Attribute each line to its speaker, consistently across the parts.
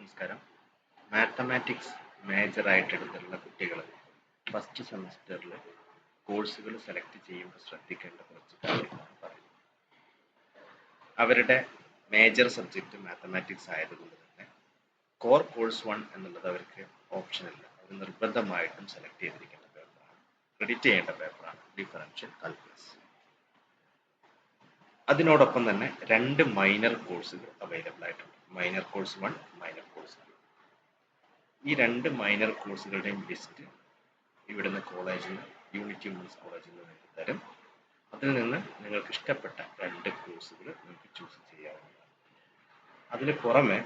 Speaker 1: നമസ്കാരം. മാത്തമാറ്റിക്സ് മേജറായിട്ട് എടുത്തിട്ടുള്ള കുട്ടികൾ ഫസ്റ്റ് സെമസ്റ്ററിൽ കോഴ്സുകൾ സെലക്ട് ചെയ്യുമ്പോൾ ശ്രദ്ധിക്കേണ്ട കുറച്ച് കാര്യങ്ങളാണ് പറയുന്നത്. അവരുടെ മേജർ സബ്ജക്റ്റ് മാത്തമാറ്റിക്സ് ആയതുകൊണ്ട് തന്നെ കോർ കോഴ്സ് 1 എന്നുള്ളത് അവർക്ക് ഓപ്ഷനില്ല. അവർ നിർബന്ധമായിട്ടും സെലക്ട് ചെയ്തിരിക്കേണ്ട പേപ്പറാണ്, ക്രെഡിറ്റ് ചെയ്യേണ്ട പേപ്പറാണ് ഡിഫറൻഷ്യൽ കാൽക്കുലസ്. അതിനോടൊപ്പം തന്നെ 2 മൈനർ കോഴ്സുകൾ അവൈലബിൾ ആയിട്ടുണ്ട്. Minor course 1, minor course 2. ഈ 2 മൈനർ കോഴ്സുകളുടെയും ലിസ്റ്റ് ഇവിടുന്ന് കോളേജിൽ നിന്ന്, യൂണിറ്റി വുമൻസ് കോളേജിൽ നിന്ന് നിങ്ങൾക്ക് തരും. അതിൽ നിന്ന് നിങ്ങൾക്ക് ഇഷ്ടപ്പെട്ട 2 കോഴ്സുകൾ നിങ്ങൾക്ക് ചൂസ് ചെയ്യാവുന്നതാണ്. അതിന് പുറമെ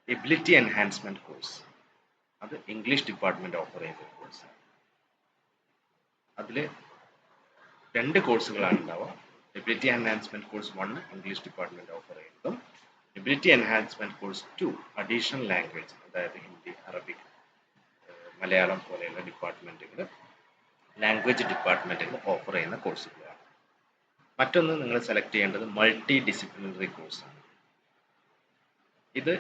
Speaker 1: എബിലിറ്റി എൻഹാൻസ്മെന്റ് കോഴ്സ്, അത് ഇംഗ്ലീഷ് ഡിപ്പാർട്ട്മെന്റ് ഓഫർ ചെയ്യുന്ന കോഴ്സാണ്. അതിൽ 2 കോഴ്സുകളാണ് ഉണ്ടാവുക. Ability enhancement course 1 English department offer ചെയ്യുന്നതും ability enhancement course 2 additional language, അതായത് ഹിന്ദി, അറബിക്, മലയാളം പോലെയുള്ള ഡിപ്പാർട്ട്മെന്റുകൾ, ലാംഗ്വേജ് ഡിപ്പാർട്ട്മെന്റുകൾ ഓഫർ ചെയ്യുന്ന കോഴ്സുകളാണ്. മറ്റൊന്ന് നിങ്ങൾ സെലക്ട് ചെയ്യേണ്ടത് മൾട്ടി ഡിസിപ്ലിനറി കോഴ്സാണ്. ഇത്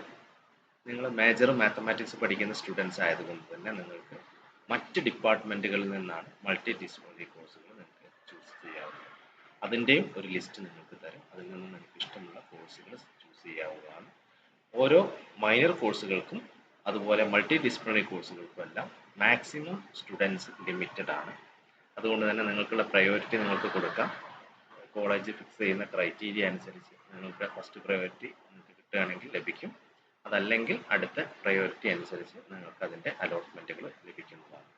Speaker 1: നിങ്ങൾ മേജർ മാത്തമാറ്റിക്സ് പഠിക്കുന്ന സ്റ്റുഡൻസ് ആയതുകൊണ്ട് തന്നെ നിങ്ങൾക്ക് മറ്റ് ഡിപ്പാർട്ട്മെന്റുകളിൽ നിന്നാണ് മൾട്ടി ഡിസിപ്ലിനറി കോഴ്സുകൾ നിങ്ങൾക്ക് ചൂസ് ചെയ്യാവുന്നത്. അതിൻ്റെയും ഒരു ലിസ്റ്റ് നിങ്ങൾക്ക് തരും. അതിൽ നിന്ന് നിങ്ങൾക്ക് ഇഷ്ടമുള്ള കോഴ്സുകൾ ചൂസ് ചെയ്യാവുന്നതാണ്. ഓരോ മൈനർ കോഴ്സുകൾക്കും അതുപോലെ മൾട്ടി ഡിസിപ്ലിനറി കോഴ്സുകൾക്കും എല്ലാം മാക്സിമം സ്റ്റുഡൻസ് ലിമിറ്റഡ് ആണ്. അതുകൊണ്ട് തന്നെ നിങ്ങൾക്കുള്ള പ്രയോറിറ്റി നിങ്ങൾക്ക് കൊടുക്കാം. കോളേജ് ഫിക്സ് ചെയ്യുന്ന ക്രൈറ്റീരിയ അനുസരിച്ച് നിങ്ങൾക്ക് ഫസ്റ്റ് പ്രയോറിറ്റി നിങ്ങൾക്ക് കിട്ടുകയാണെങ്കിൽ ലഭിക്കും. അതല്ലെങ്കിൽ അടുത്ത പ്രയോറിറ്റി അനുസരിച്ച് നിങ്ങൾക്ക് അതിൻ്റെ അലോട്ട്മെൻറ്റുകൾ ലഭിക്കുന്നതാണ്.